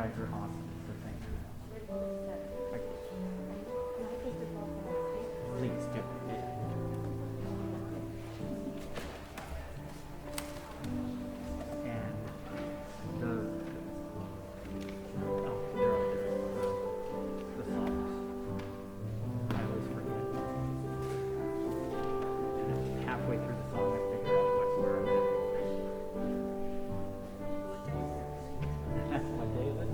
guys are awesome, so thank you. Please do. Yeah. And the they're up there. The songs. I always forget. And then halfway through the song, I figure out where I'm at. What day is it?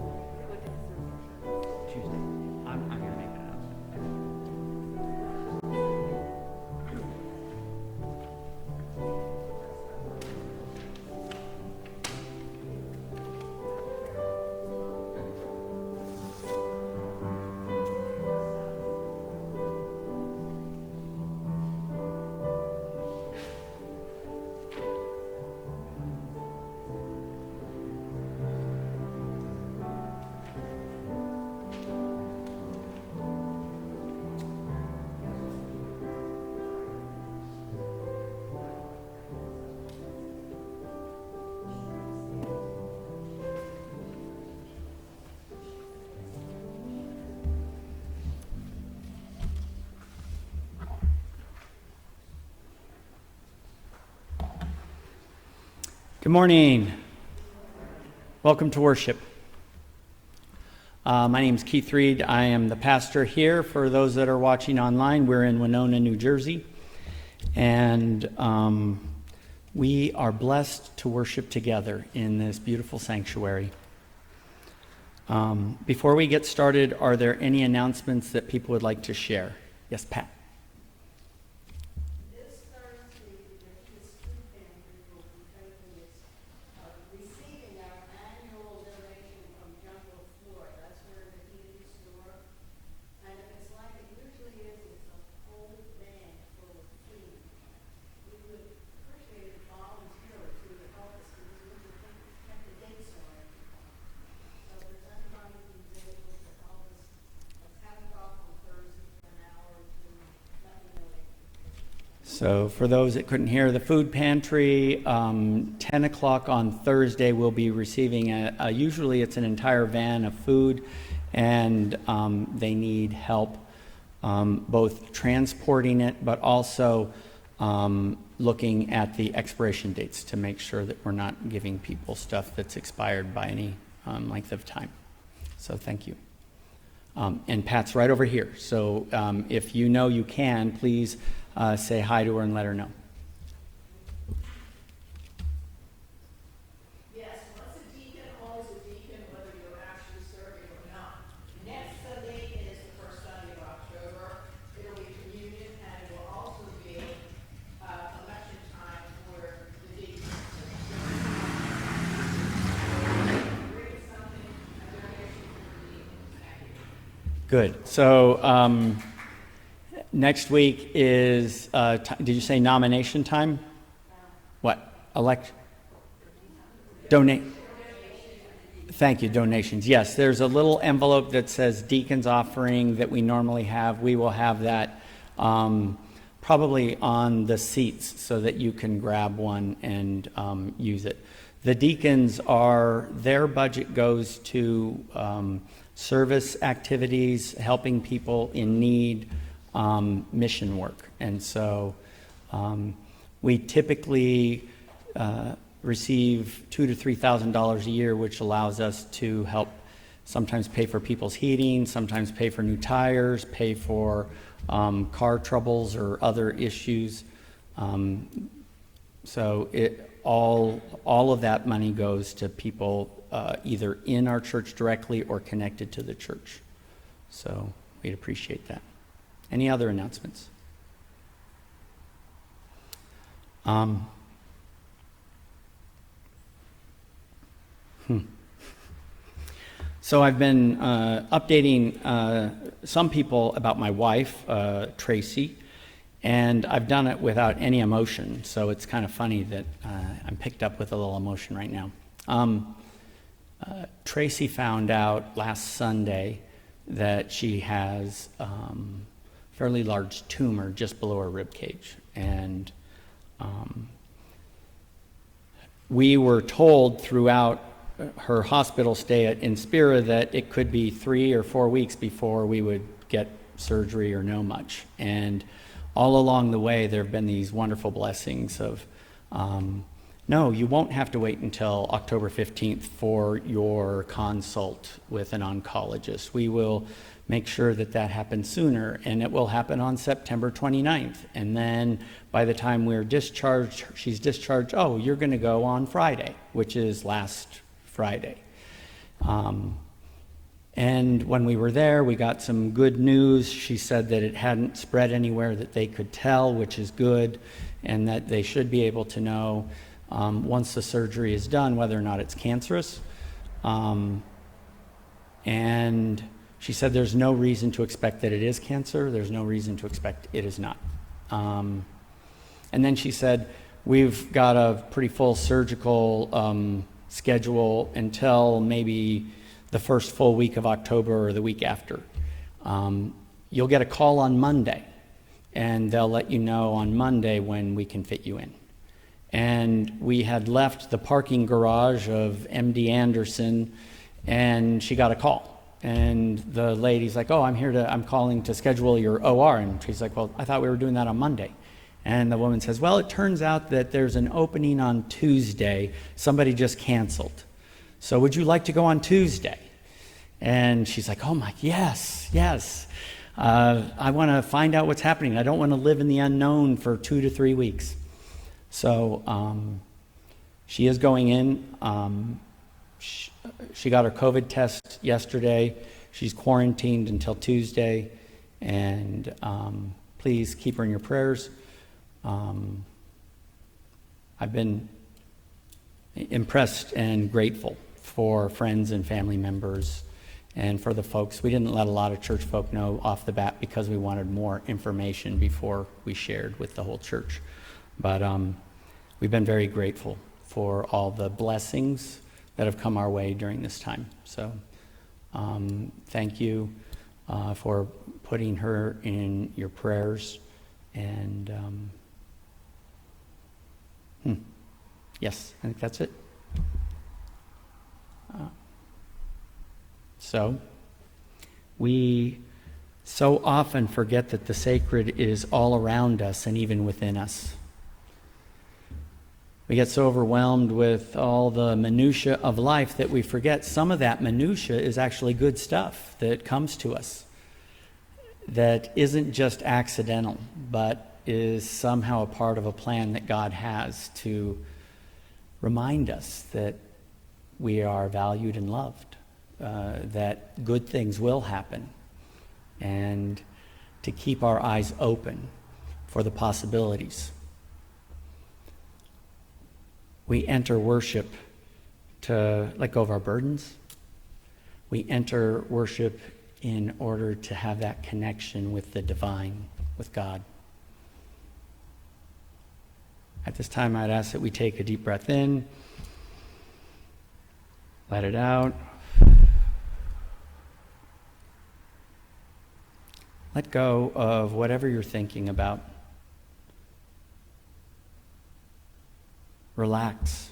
Tuesday. I'm gonna make that up. Good morning. Welcome to worship. My name is Keith Reed. I am the pastor here. For those that are watching online, we're in Winona, New Jersey. And we are blessed to worship together in this beautiful sanctuary. Before we get started, are there any announcements that people would like to share? Yes, Pat. So for those that couldn't hear, the food pantry, 10 o'clock on Thursday, we'll be receiving usually it's an entire van of food, and they need help both transporting it, but also looking at the expiration dates to make sure that we're not giving people stuff that's expired by any length of time. So thank you. And Pat's right over here. So if you know you can, please say hi to her and let her know. Yes, once a deacon, always a deacon, whether you're actually serving or not. Next Sunday is the first Sunday of October. It'll be communion, and it will also be election time for the deacons. Bring something, a donation for the deacons. Thank you. Good. So next week is, did you say nomination time? What? Donate. Thank you, donations. Yes, there's a little envelope that says deacons offering that we normally have. We will have that probably on the seats so that you can grab one and use it. The deacons their budget goes to service activities, helping people in need, mission work. And so we typically receive $2,000 to $3,000 a year, which allows us to help sometimes pay for people's heating, sometimes pay for new tires, pay for car troubles or other issues. So all of that money goes to people either in our church directly or connected to the church. So we'd appreciate that. Any other announcements? So I've been updating some people about my wife, Tracy, and I've done it without any emotion. So it's kind of funny that I'm picked up with a little emotion right now. Tracy found out last Sunday that she has fairly large tumor just below her rib cage, and we were told throughout her hospital stay at Inspira that it could be 3 or 4 weeks before we would get surgery or know much. And all along the way, there have been these wonderful blessings of, no, you won't have to wait until October 15th for your consult with an oncologist. We will make sure that that happens sooner, and it will happen on September 29th. And then by the time we're discharged, she's discharged, oh, you're going to go on Friday, which is last Friday. And when we were there, we got some good news. She said that it hadn't spread anywhere that they could tell, which is good, and that they should be able to know once the surgery is done whether or not it's cancerous. And she said there's no reason to expect that it is cancer. There's no reason to expect it is not. And then she said, we've got a pretty full surgical schedule until maybe the first full week of October or the week after. You'll get a call on Monday, and they'll let you know on Monday when we can fit you in. And we had left the parking garage of MD Anderson, and she got a call. And the lady's like, oh, I'm calling to schedule your OR. And she's like, well, I thought we were doing that on Monday. And the woman says, well, it turns out that there's an opening on Tuesday. Somebody just canceled. So would you like to go on Tuesday? And she's like, oh my, yes. I want to find out what's happening. I don't want to live in the unknown for 2 to 3 weeks. So she is going in. She got her COVID test yesterday. She's quarantined until Tuesday. And please keep her in your prayers. I've been impressed and grateful for friends and family members and for the folks. We didn't let a lot of church folk know off the bat because we wanted more information before we shared with the whole church. But we've been very grateful for all the blessings that have come our way during this time. So thank you for putting her in your prayers. And yes, I think that's it. So we so often forget that the sacred is all around us and even within us. We get so overwhelmed with all the minutia of life that we forget some of that minutia is actually good stuff that comes to us, that isn't just accidental, but is somehow a part of a plan that God has to remind us that we are valued and loved, that good things will happen, and to keep our eyes open for the possibilities. We enter worship to let go of our burdens. We enter worship in order to have that connection with the divine, with God. At this time, I'd ask that we take a deep breath in, let it out. Let go of whatever you're thinking about. Relax.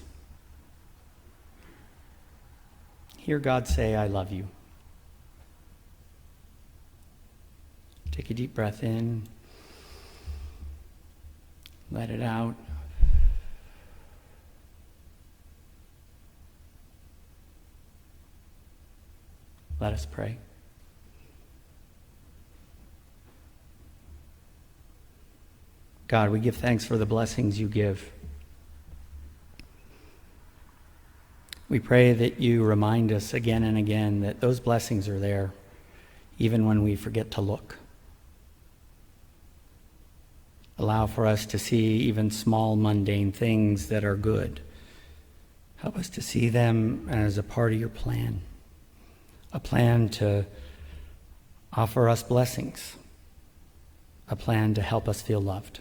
Hear God say, I love you. Take a deep breath in. Let it out. Let us pray. God, we give thanks for the blessings you give. We pray that you remind us again and again that those blessings are there, even when we forget to look. Allow for us to see even small, mundane things that are good. Help us to see them as a part of your plan, a plan to offer us blessings, a plan to help us feel loved.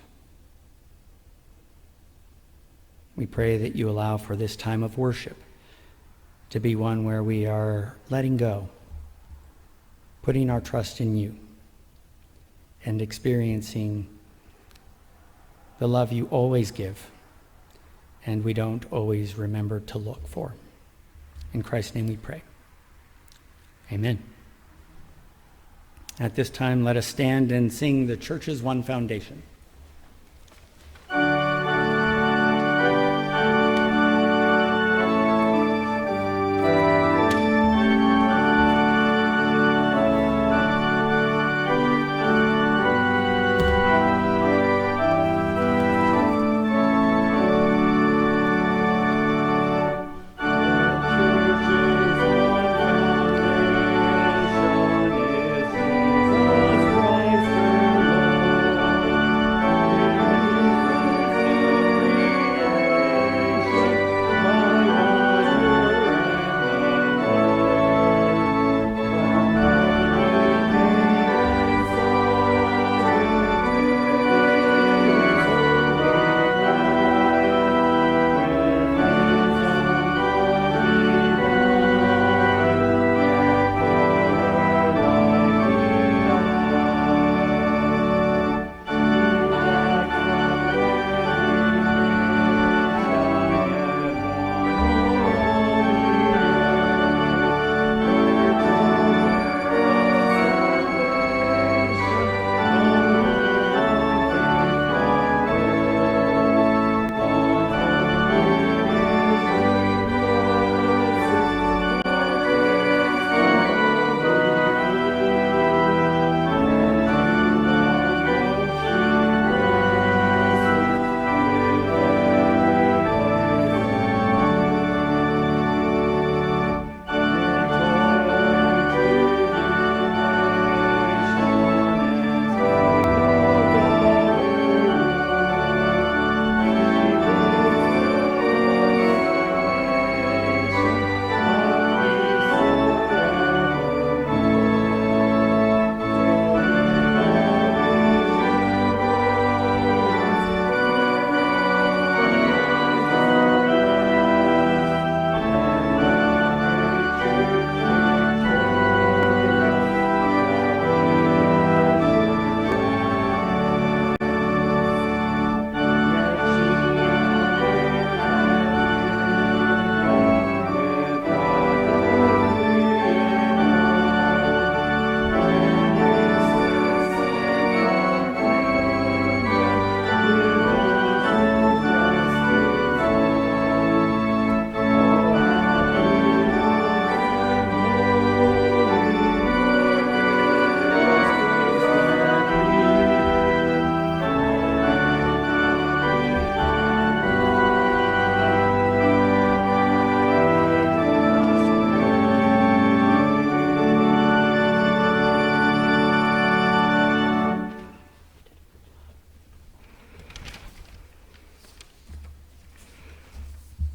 We pray that you allow for this time of worship to be one where we are letting go, putting our trust in you, and experiencing the love you always give and we don't always remember to look for. In Christ's name we pray. Amen. At this time, let us stand and sing the church's one foundation.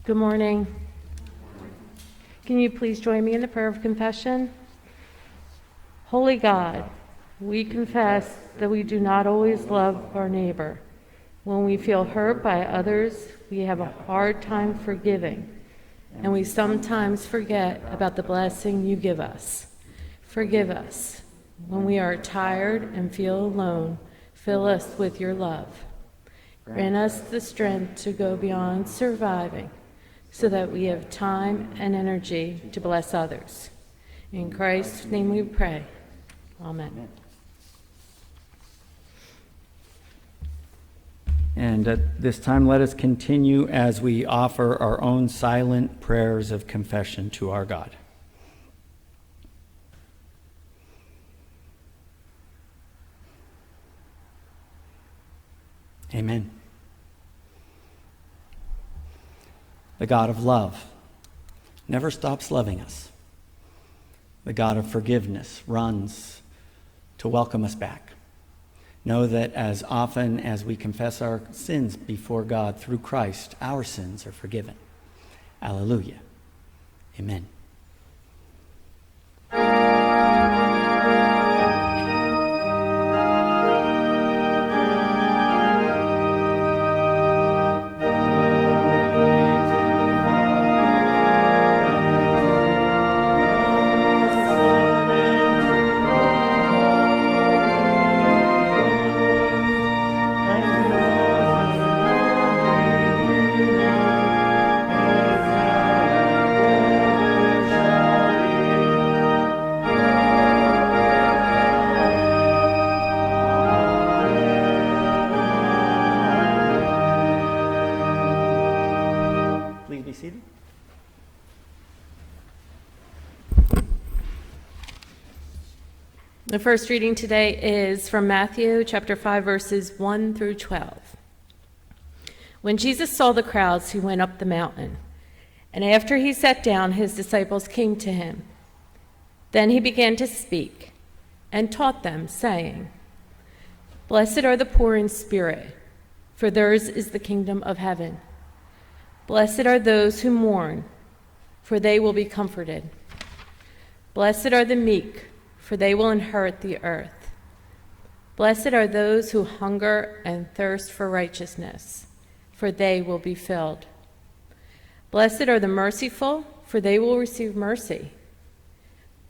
Good morning. Can you please join me in the prayer of confession? Holy God, we confess that we do not always love our neighbor. When we feel hurt by others, we have a hard time forgiving, and we sometimes forget about the blessing you give us. Forgive us. When we are tired and feel alone, fill us with your love. Grant us the strength to go beyond surviving, so that we have time and energy to bless others. In Christ's name we pray. Amen. And at this time, let us continue as we offer our own silent prayers of confession to our God. Amen. The God of love never stops loving us. The God of forgiveness runs to welcome us back. Know that as often as we confess our sins before God through Christ, our sins are forgiven. Alleluia. Amen. The first reading today is from Matthew chapter 5, verses 1 through 12. When Jesus saw the crowds, he went up the mountain, and after he sat down, his disciples came to him. Then he began to speak and taught them, saying, "Blessed are the poor in spirit, for theirs is the kingdom of heaven. Blessed are those who mourn, for they will be comforted. Blessed are the meek, for they will inherit the earth. Blessed are those who hunger and thirst for righteousness, for they will be filled. Blessed are the merciful, for they will receive mercy.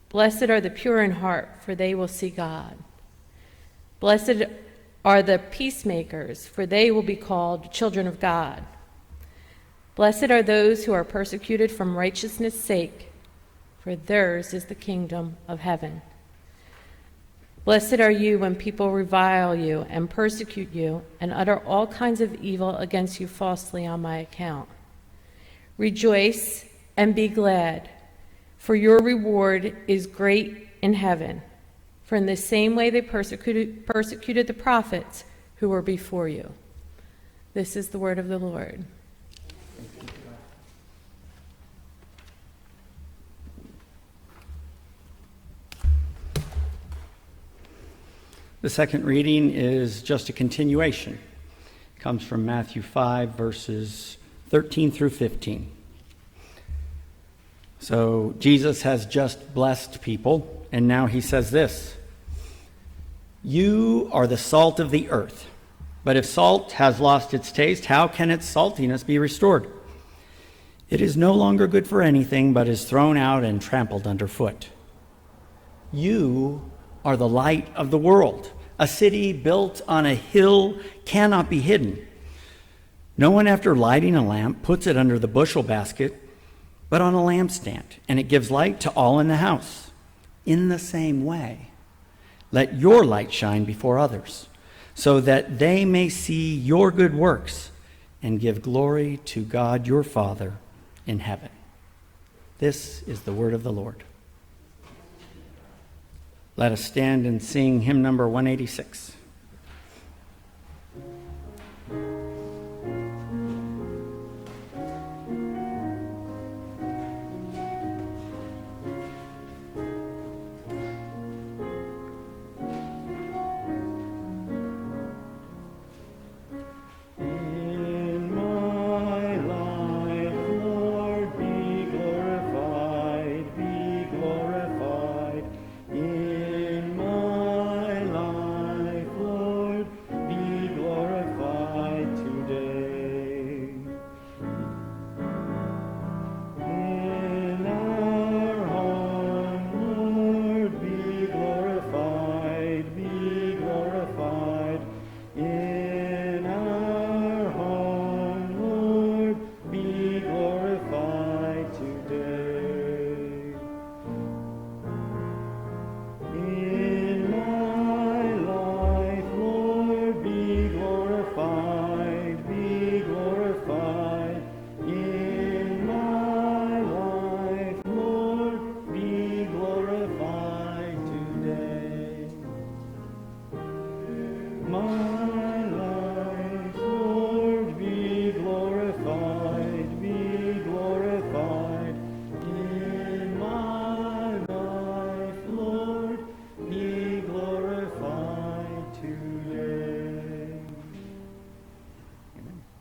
Blessed are the pure in heart, for they will see God. Blessed are the peacemakers, for they will be called children of God. Blessed are those who are persecuted for righteousness' sake, for theirs is the kingdom of heaven. Blessed are you when people revile you and persecute you and utter all kinds of evil against you falsely on my account. Rejoice and be glad, for your reward is great in heaven. For in the same way they persecuted the prophets who were before you." This is the word of the Lord. The second reading is just a continuation. It comes from Matthew 5, verses 13 through 15. So Jesus has just blessed people, and now he says this: "You are the salt of the earth. But if salt has lost its taste, how can its saltiness be restored? It is no longer good for anything, but is thrown out and trampled underfoot. You are the light of the world. A city built on a hill cannot be hidden. No one, after lighting a lamp, puts it under the bushel basket, but on a lampstand, and it gives light to all in the house. In the same way, let your light shine before others, so that they may see your good works and give glory to God your Father in heaven." This is the word of the Lord. Let us stand and sing hymn number 186.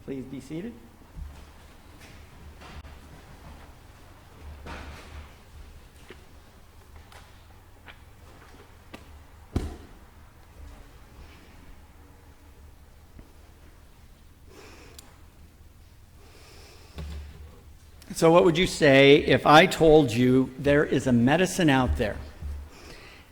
Please be seated. So what would you say if I told you there is a medicine out there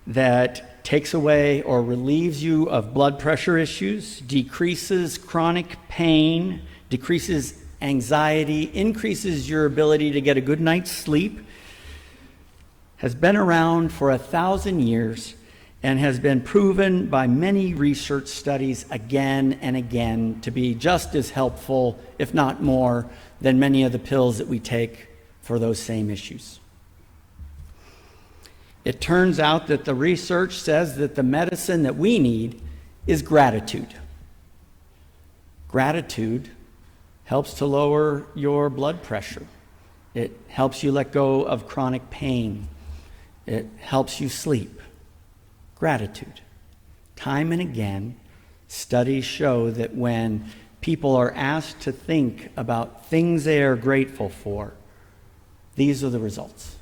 that takes away or relieves you of blood pressure issues, decreases chronic pain, decreases anxiety, increases your ability to get a good night's sleep, has been around for 1,000 years, and has been proven by many research studies again and again to be just as helpful, if not more, than many of the pills that we take for those same issues? It turns out that the research says that the medicine that we need is gratitude. Gratitude helps to lower your blood pressure. It helps you let go of chronic pain. It helps you sleep. Gratitude. Time and again, studies show that when people are asked to think about things they are grateful for, these are the results.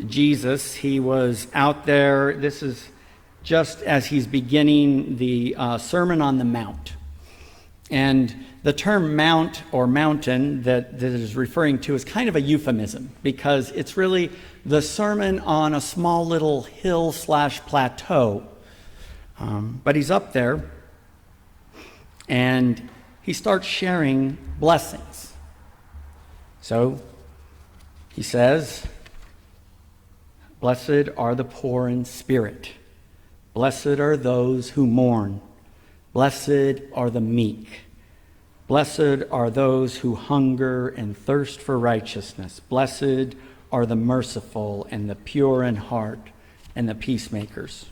Jesus, he was out there. This is just as he's beginning the Sermon on the Mount. And the term mount or mountain that it is referring to is kind of a euphemism, because it's really the sermon on a small little hill/plateau. But he's up there, and he starts sharing blessings. So he says, "Blessed are the poor in spirit. Blessed are those who mourn. Blessed are the meek. Blessed are those who hunger and thirst for righteousness. Blessed are the merciful and the pure in heart and the peacemakers."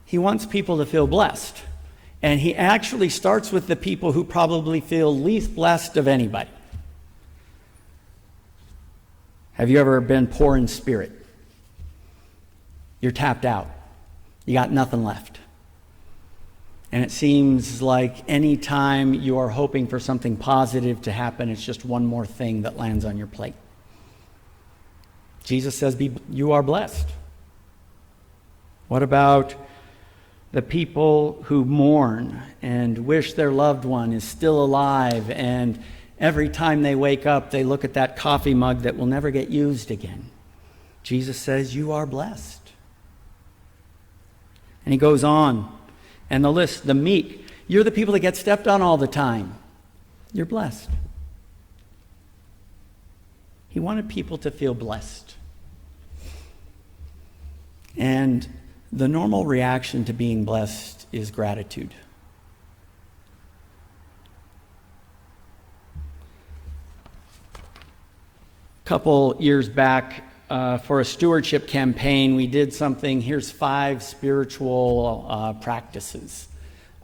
He wants people to feel blessed. And he actually starts with the people who probably feel least blessed of anybody. Have you ever been poor in spirit? You're tapped out. You got nothing left. And it seems like any time you are hoping for something positive to happen, it's just one more thing that lands on your plate. Jesus says, you are blessed. What about the people who mourn and wish their loved one is still alive, and every time they wake up, they look at that coffee mug that will never get used again? Jesus says, you are blessed. And he goes on, and the list, the meek, you're the people that get stepped on all the time. You're blessed. He wanted people to feel blessed. And the normal reaction to being blessed is gratitude. A couple years back, for a stewardship campaign, we did something. Here's 5 spiritual practices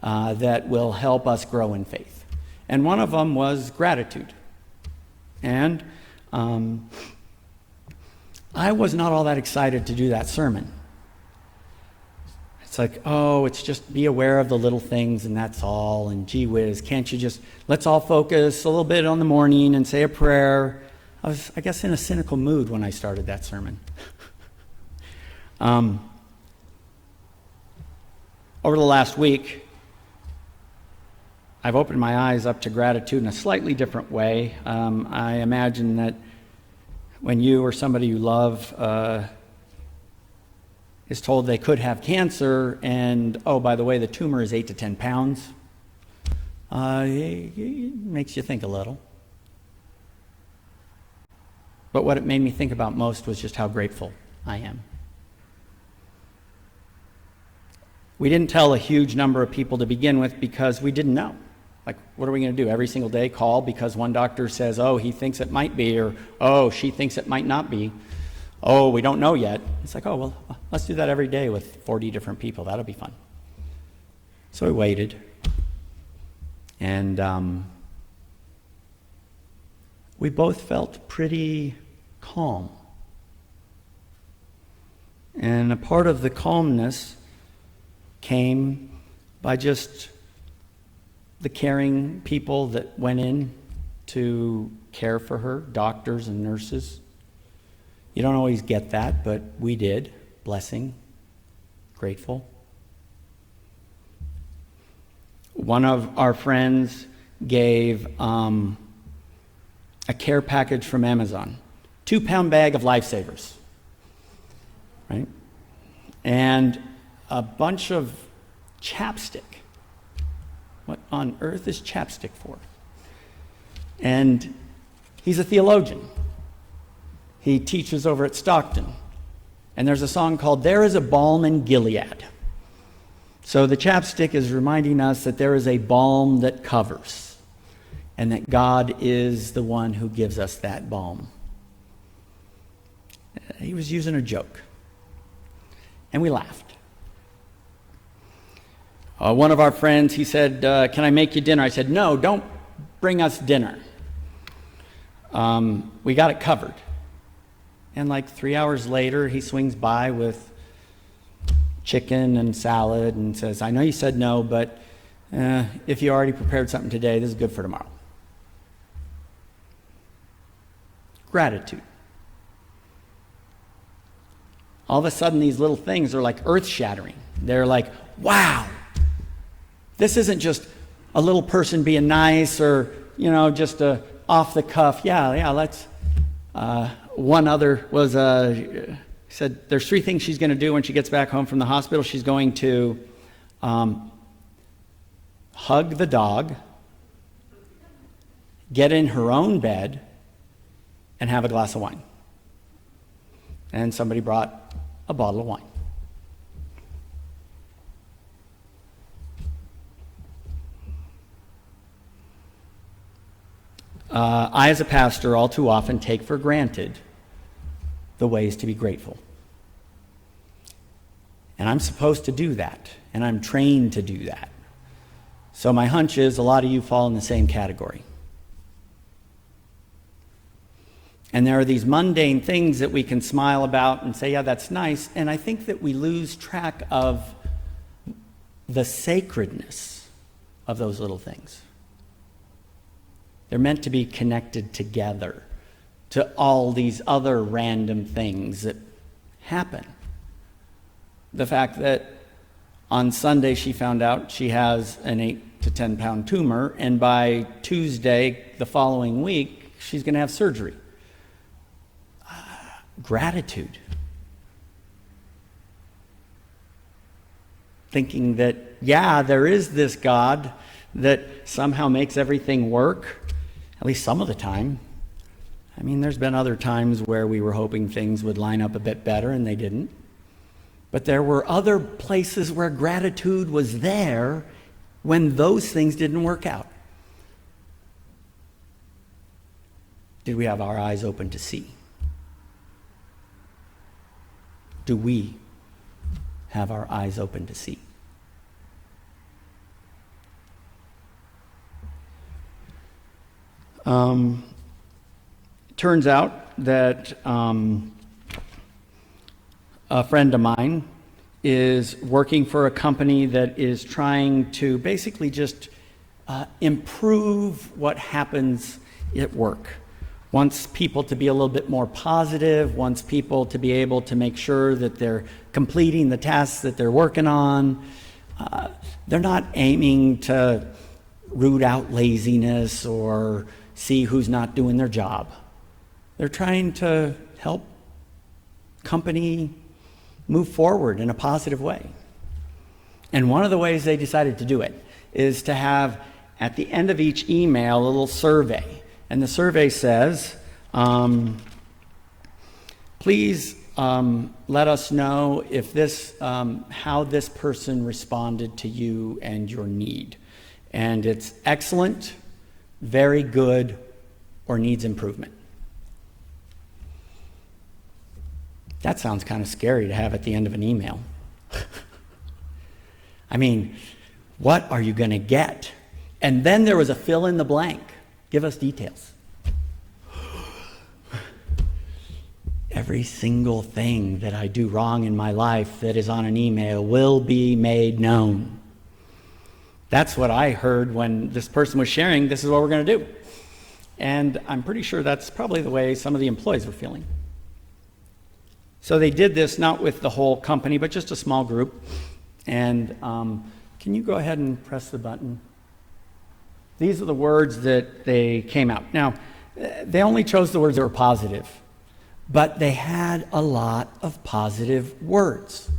that will help us grow in faith. And one of them was gratitude. And I was not all that excited to do that sermon. It's like, oh, it's just be aware of the little things and that's all. And gee whiz, can't you just, let's all focus a little bit on the morning and say a prayer. I was, I guess, in a cynical mood when I started that sermon. Over the last week, I've opened my eyes up to gratitude in a slightly different way. I imagine that when you or somebody you love is told they could have cancer, and, oh, by the way, the tumor is 8 to 10 pounds, it makes you think a little. But what it made me think about most was just how grateful I am. We didn't tell a huge number of people to begin with because we didn't know. Like, what are we going to do? Every single day call because one doctor says, oh, he thinks it might be, or, oh, she thinks it might not be. Oh, we don't know yet. It's like, oh, well, let's do that every day with 40 different people. That'll be fun. So we waited. And we both felt pretty calm. And a part of the calmness came by just the caring people that went in to care for her, doctors and nurses. You don't always get that, but we did. Blessing, grateful. One of our friends gave a care package from Amazon, 2-pound bag of Lifesavers, right? And a bunch of chapstick. What on earth is chapstick for? And he's a theologian. He teaches over at Stockton. And there's a song called There is a Balm in Gilead. So the chapstick is reminding us that there is a balm that covers. and that God is the one who gives us that balm. He was using a joke, and we laughed. One of our friends, he said, can I make you dinner? I said, no, don't bring us dinner. We got it covered. And like 3 hours later, he swings by with chicken and salad and says, I know you said no, but if you already prepared something today, this is good for tomorrow. Gratitude. All of a sudden, these little things are like earth-shattering. They're like, wow, this isn't just a little person being nice or, just a off-the-cuff, let's... One other was, said there's 3 things she's going to do when she gets back home from the hospital. She's going to hug the dog, get in her own bed, and have a glass of wine. And somebody brought a bottle of wine. I, as a pastor, all too often take for granted the ways to be grateful. And I'm supposed to do that, and I'm trained to do that. So my hunch is a lot of you fall in the same category. And there are these mundane things that we can smile about and say, yeah, that's nice, and I think that we lose track of the sacredness of those little things. They're meant to be connected together to all these other random things that happen. The fact that on Sunday she found out she has an 8 to 10 pound tumor, and by Tuesday the following week she's going to have surgery. Gratitude. Thinking that, there is this God that somehow makes everything work. At least some of the time. I mean, there's been other times where we were hoping things would line up a bit better and they didn't. But there were other places where gratitude was there when those things didn't work out. Did we have our eyes open to see? Do we have our eyes open to see? Turns out that a friend of mine is working for a company that is trying to basically just improve what happens at work. Wants people to be a little bit more positive, wants people to be able to make sure that they're completing the tasks that they're working on. They're not aiming to root out laziness or see who's not doing their job. They're trying to help company move forward in a positive way. And one of the ways they decided to do it is to have, at the end of each email, a little survey. And the survey says, please let us know if how this person responded to you and your need. And it's excellent, very good, or needs improvement. That sounds kind of scary to have at the end of an email. I mean, what are you going to get? And then there was a fill in the blank. Give us details. Every single thing that I do wrong in my life that is on an email will be made known. That's what I heard when this person was sharing, this is what we're going to do. And I'm pretty sure that's probably the way some of the employees were feeling. So they did this not with the whole company, but just a small group. And can you go ahead and press the button? These are the words that they came out. Now, they only chose the words that were positive, but they had a lot of positive words.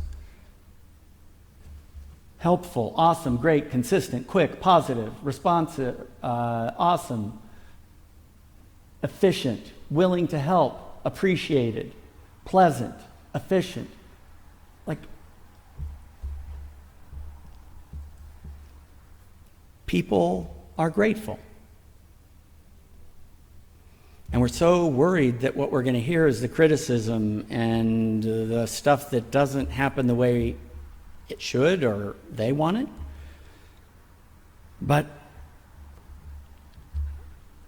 Helpful, awesome, great, consistent, quick, positive, responsive, awesome, efficient, willing to help, appreciated, pleasant, efficient. Like, people are grateful. And we're so worried that what we're going to hear is the criticism and the stuff that doesn't happen the way it should or they want it. But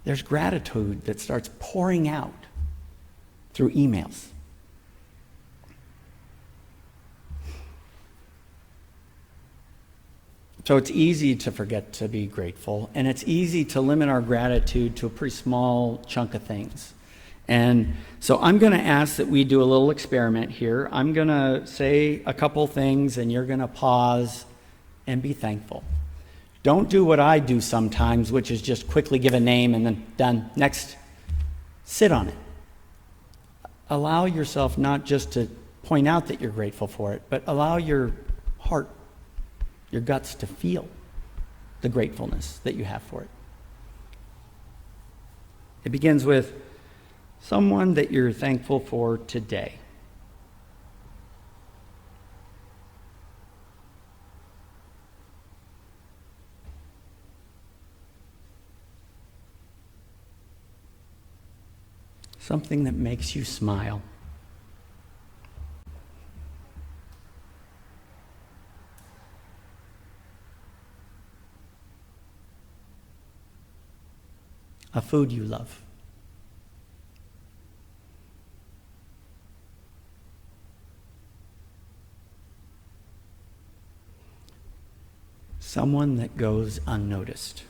there's gratitude that starts pouring out through emails. So it's easy to forget to be grateful, and it's easy to limit our gratitude to a pretty small chunk of things. And so I'm going to ask that we do a little experiment here. I'm going to say a couple things, and you're going to pause and be thankful. Don't do what I do sometimes, which is just quickly give a name and then done. Next, sit on it. Allow yourself not just to point out that you're grateful for it, but allow your heart, your guts to feel the gratefulness that you have for it. It begins with someone that you're thankful for today. Something that makes you smile. A food you love. Someone that goes unnoticed.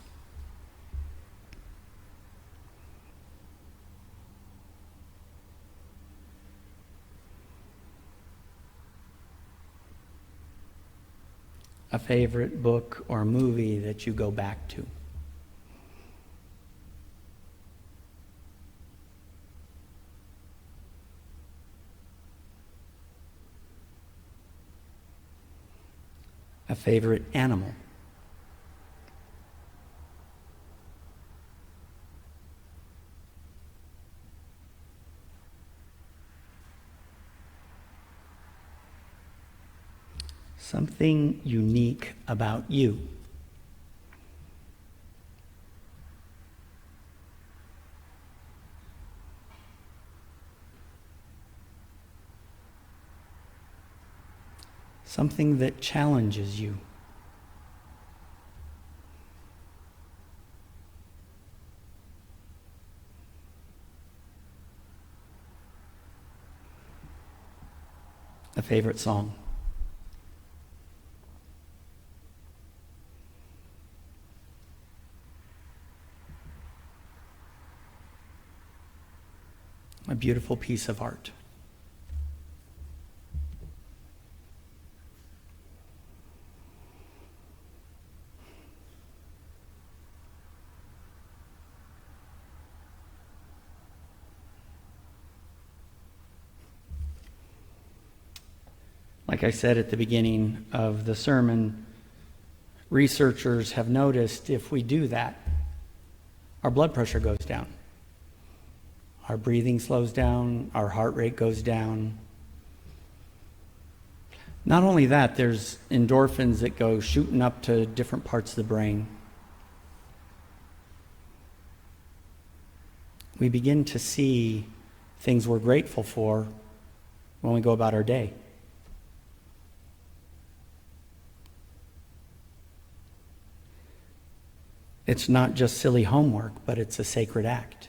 A favorite book or movie that you go back to. A favorite animal. Something unique about you. Something that challenges you. A favorite song. A beautiful piece of art. Like I said at the beginning of the sermon, researchers have noticed if we do that, our blood pressure goes down. Our breathing slows down, our heart rate goes down. Not only that, there's endorphins that go shooting up to different parts of the brain. We begin to see things we're grateful for when we go about our day. It's not just silly homework, but it's a sacred act.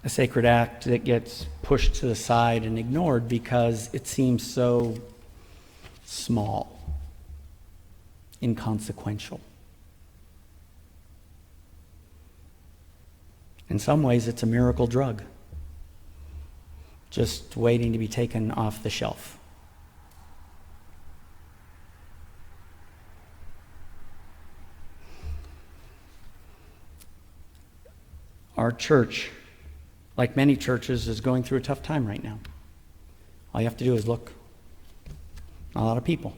A sacred act that gets pushed to the side and ignored because it seems so small, inconsequential. In some ways, it's a miracle drug, just waiting to be taken off the shelf. Our church, like many churches, is going through a tough time right now. All you have to do is look. Not a lot of people.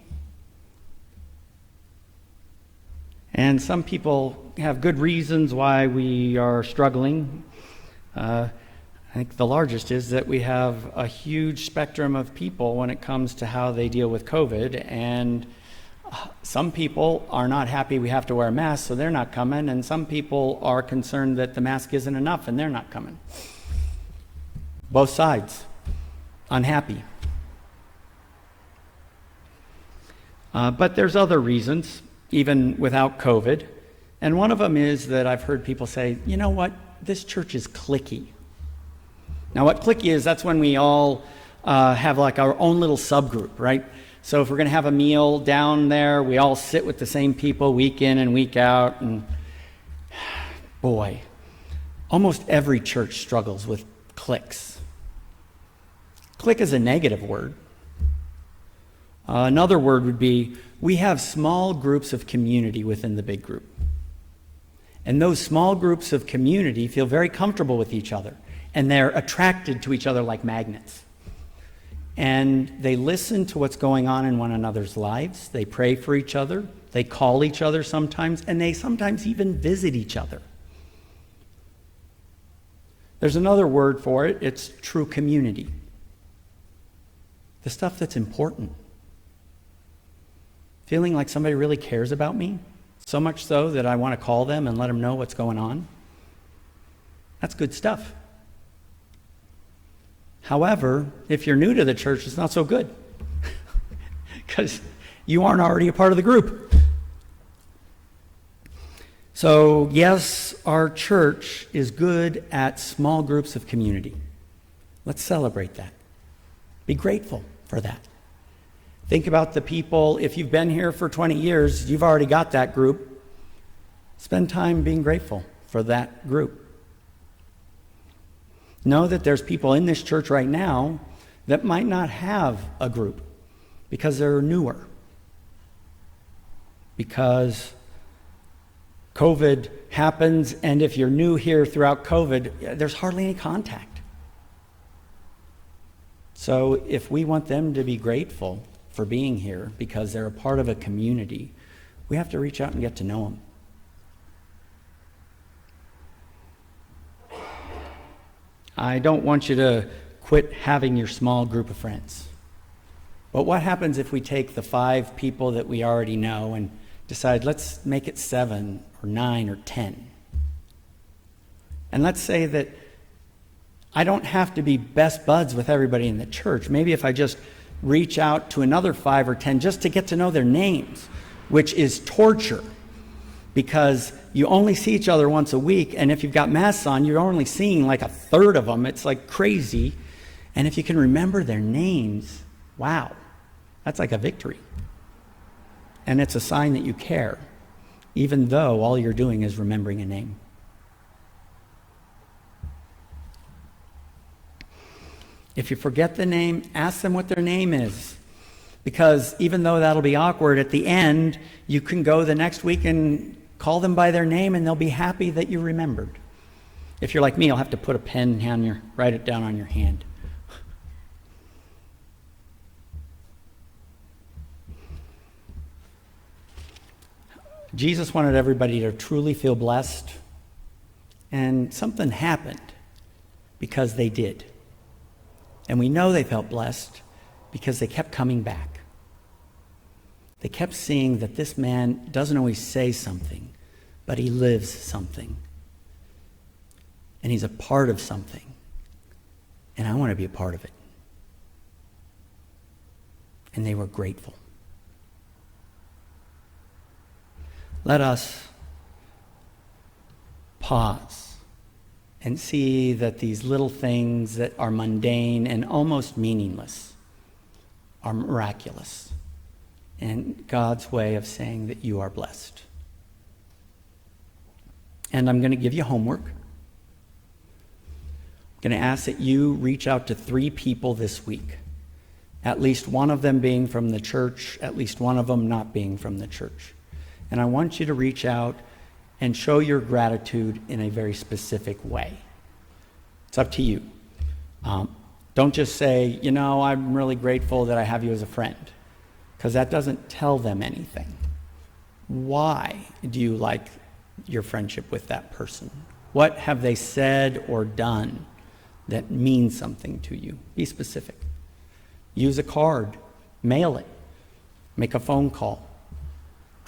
And some people have good reasons why we are struggling. I think the largest is that we have a huge spectrum of people when it comes to how they deal with COVID. And Some people are not happy we have to wear a mask, so they're not coming, and some people are concerned that the mask isn't enough and they're not coming. Both sides, unhappy. But there's other reasons, even without COVID. And one of them is that I've heard people say, you know what, this church is cliquey. Now what cliquey is, that's when we all have like our own little subgroup, right? So if we're going to have a meal down there, we all sit with the same people week in and week out. And boy, almost every church struggles with cliques. Clique is a negative word. Another word would be, we have small groups of community within the big group. And those small groups of community feel very comfortable with each other. And they're attracted to each other like magnets. And they listen to what's going on in one another's lives. They pray for each other. They call each other sometimes. And they sometimes even visit each other. There's another word for it. It's true community. The stuff that's important. Feeling like somebody really cares about me. So much so that I want to call them and let them know what's going on. That's good stuff. However, if you're new to the church, it's not so good. Because you aren't already a part of the group. So, yes, our church is good at small groups of community. Let's celebrate that. Be grateful for that. Think about the people, if you've been here for 20 years, you've already got that group. Spend time being grateful for that group. Know that there's people in this church right now that might not have a group because they're newer. Because COVID happens, and if you're new here throughout COVID, there's hardly any contact. So if we want them to be grateful for being here because they're a part of a community, we have to reach out and get to know them. I don't want you to quit having your small group of friends. But what happens if we take the 5 people that we already know and decide, let's make it 7 or 9 or 10? And let's say that I don't have to be best buds with everybody in the church. Maybe if I just reach out to another 5 or 10 just to get to know their names, which is torture. Because you only see each other once a week, and if you've got masks on, you're only seeing like a third of them. It's like crazy. And if you can remember their names, wow, that's like a victory. And it's a sign that you care, even though all you're doing is remembering a name. If you forget the name, ask them what their name is. Because even though that'll be awkward, at the end, you can go the next week and call them by their name, and they'll be happy that you remembered. If you're like me, you'll have to put a pen on your, write it down on your hand. Jesus wanted everybody to truly feel blessed, and something happened because they did. And we know they felt blessed because they kept coming back. They kept seeing that this man doesn't always say something, but he lives something. And he's a part of something. And I want to be a part of it. And they were grateful. Let us pause and see that these little things that are mundane and almost meaningless are miraculous. And God's way of saying that you are blessed. And I'm going to give you homework. I'm going to ask that you reach out to 3 people this week. At least one of them being from the church, at least one of them not being from the church. And I want you to reach out and show your gratitude in a very specific way. It's up to you. Don't just say, you know, I'm really grateful that I have you as a friend. Because that doesn't tell them anything. Why do you like your friendship with that person? What have they said or done that means something to you? Be specific. Use a card. Mail it. Make a phone call.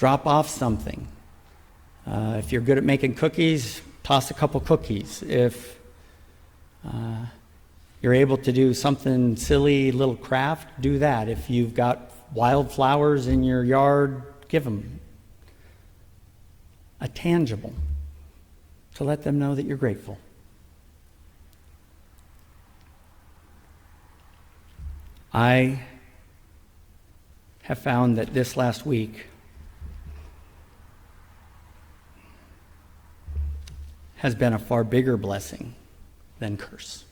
Drop off something. If you're good at making cookies, toss a couple cookies. If you're able to do something silly, little craft, do that. If you've got wildflowers in your yard, give them a tangible to let them know that you're grateful. I have found that this last week has been a far bigger blessing than curse.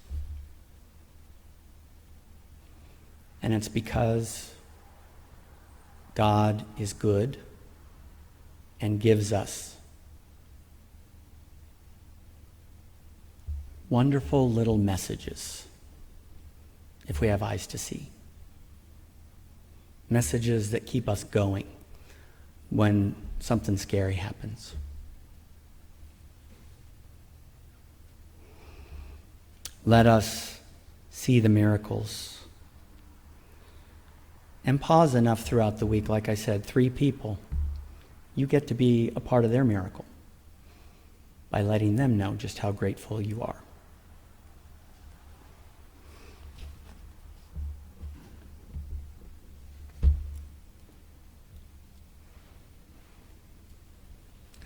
And it's because God is good and gives us wonderful little messages if we have eyes to see. Messages that keep us going when something scary happens. Let us see the miracles. And pause enough throughout the week. Like I said, 3 people. You get to be a part of their miracle by letting them know just how grateful you are.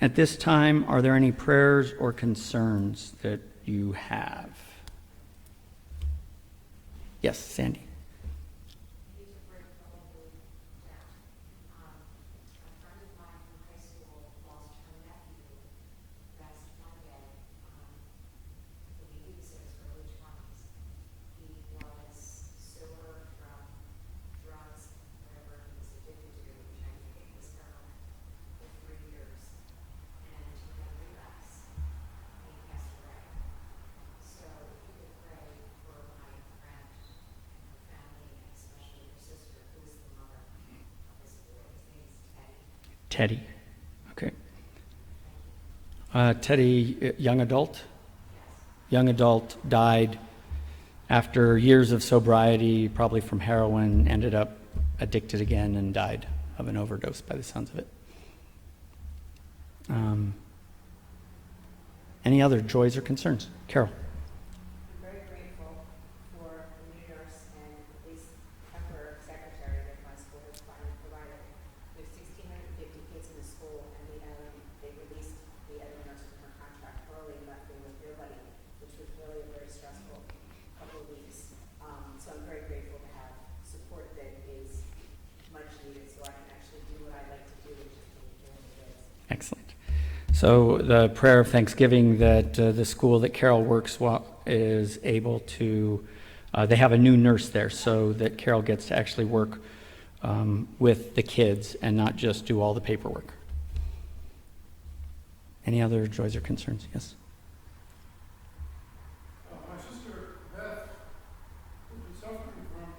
At this time, are there any prayers or concerns that you have? Yes, Sandy. Teddy. Okay. Teddy, young adult? Young adult, died after years of sobriety, probably from heroin, ended up addicted again and died of an overdose by the sounds of it. Any other joys or concerns? Carol. I'm very grateful for the new nurse and police temporary secretary that my school has finally provided. We have 1,650 kids in the school, and they released the other nurse from her contract early and left me with nobody, which was really a very stressful couple of weeks. So I'm very grateful to have support that is much needed, so I can actually do what I like to do, which is take care of the kids. Excellent. So the prayer of thanksgiving that the school that Carol works is able to, they have a new nurse there so that Carol gets to actually work with the kids and not just do all the paperwork. Any other joys or concerns? Yes? My sister Beth has been suffering from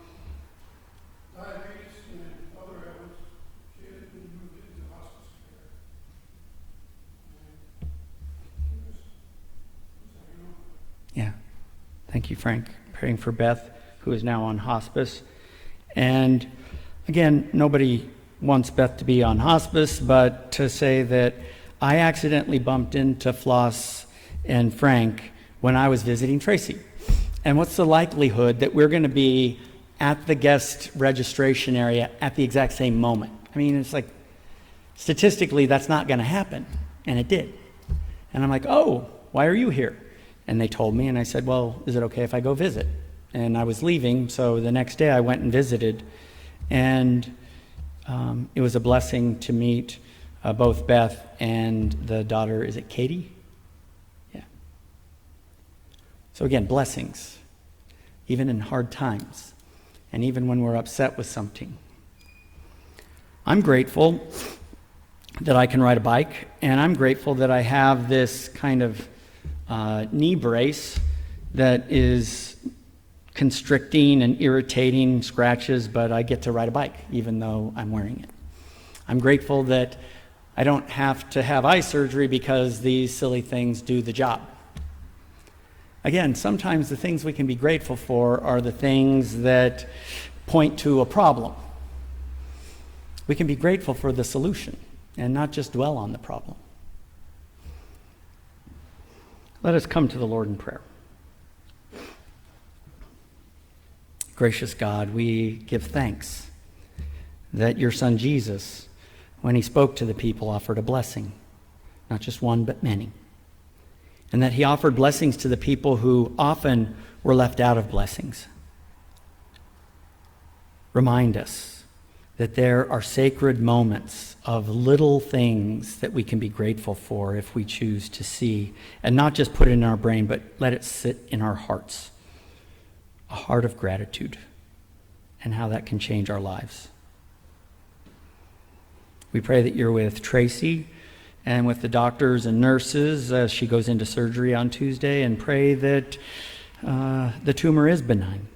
diabetes and other ailments. She has been moved into hospice care. Yeah. Thank you, Frank. Praying for Beth, who is now on hospice. And again, nobody wants Beth to be on hospice, but to say that I accidentally bumped into Floss and Frank when I was visiting Tracy. And what's the likelihood that we're going to be at the guest registration area at the exact same moment? I mean, it's like, statistically, that's not going to happen. And it did. And I'm like, oh, why are you here? And they told me, and I said, well, is it okay if I go visit? And I was leaving, so the next day I went and visited. And it was a blessing to meet both Beth and the daughter, is it Katie? Yeah. So again, blessings, even in hard times, and even when we're upset with something. I'm grateful that I can ride a bike, and I'm grateful that I have this kind of knee brace that is constricting and irritating scratches, but I get to ride a bike even though I'm wearing it. I'm grateful that I don't have to have eye surgery because these silly things do the job. Again, sometimes the things we can be grateful for are the things that point to a problem. We can be grateful for the solution. and not just dwell on the problem. Let us come to the Lord in prayer. Gracious God, we give thanks that your Son Jesus, when he spoke to the people, offered a blessing, not just one, but many. And that he offered blessings to the people who often were left out of blessings. Remind us that there are sacred moments of little things that we can be grateful for if we choose to see, and not just put it in our brain, but let it sit in our hearts. A heart of gratitude, and how that can change our lives. We pray that you're with Tracy and with the doctors and nurses as she goes into surgery on Tuesday, and pray that the tumor is benign.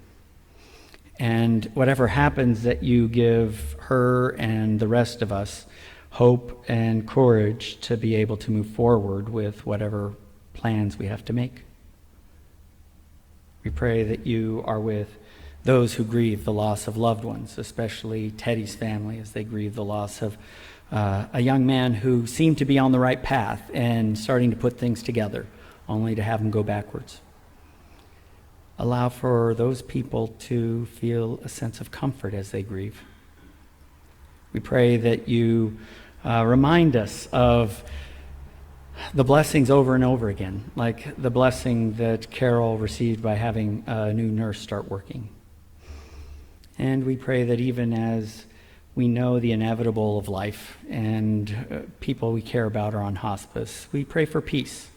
And whatever happens, that you give her and the rest of us hope and courage to be able to move forward with whatever plans we have to make. We pray that you are with those who grieve the loss of loved ones, especially Teddy's family as they grieve the loss of a young man who seemed to be on the right path and starting to put things together, only to have him go backwards. Allow for those people to feel a sense of comfort as they grieve. We pray that you remind us of the blessings over and over again, like the blessing that Carol received by having a new nurse start working. And we pray that even as we know the inevitable of life and people we care about are on hospice, we pray for peace,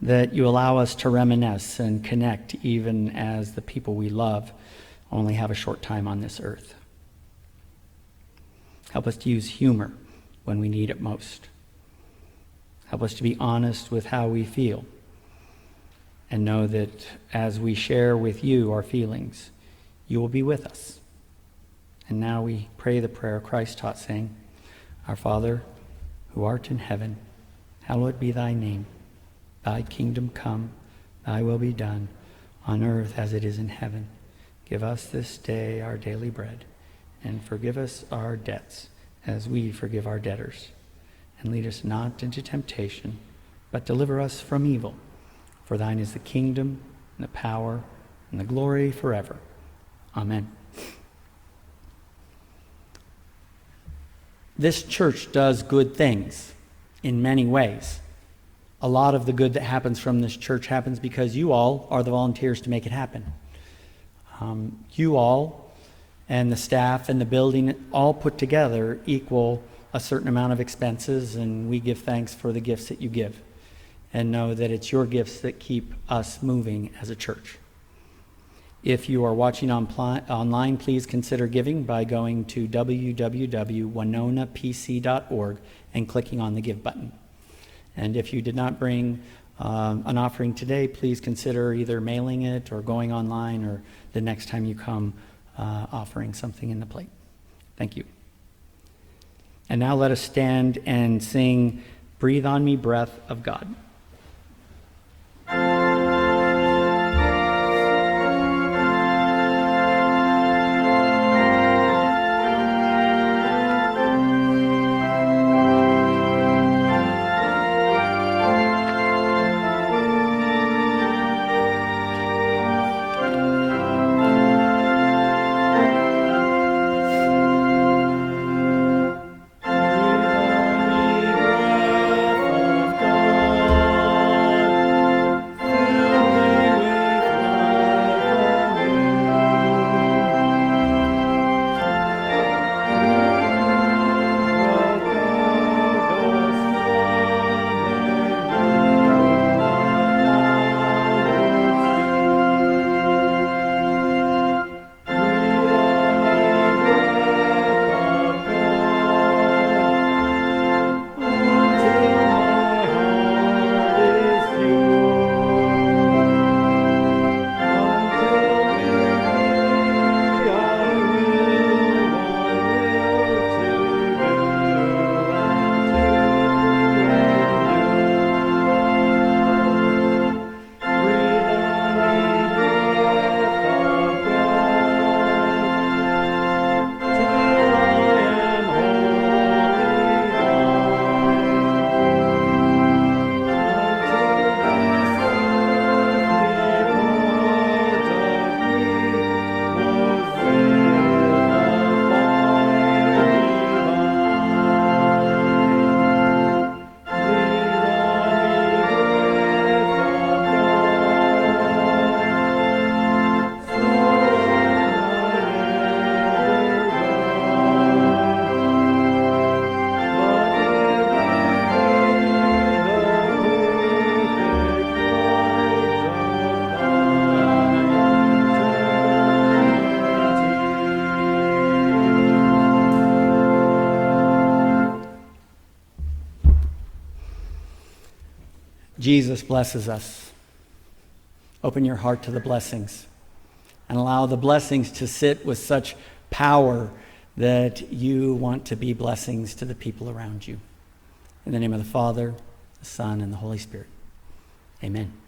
that you allow us to reminisce and connect even as the people we love only have a short time on this earth. Help us to use humor when we need it most. Help us to be honest with how we feel, and know that as we share with you our feelings, you will be with us. And now we pray the prayer Christ taught, saying, Our Father, who art in heaven, hallowed be thy name. Thy kingdom come, thy will be done, on earth as it is in heaven. Give us this day our daily bread, and forgive us our debts, as we forgive our debtors. And lead us not into temptation, but deliver us from evil. For thine is the kingdom, and the power, and the glory forever. Amen. This church does good things in many ways. A lot of the good that happens from this church happens because you all are the volunteers to make it happen. You all and the staff and the building all put together equal a certain amount of expenses, and we give thanks for the gifts that you give, and know that it's your gifts that keep us moving as a church. If you are watching online, please consider giving by going to www.winonapc.org and clicking on the Give button. And if you did not bring an offering today, please consider either mailing it or going online, or the next time you come, offering something in the plate. Thank you. And now let us stand and sing Breathe on Me, Breath of God. Breathe on me, breath of God. Jesus blesses us. Open your heart to the blessings and allow the blessings to sit with such power that you want to be blessings to the people around you. In the name of the Father, the Son, and the Holy Spirit. Amen.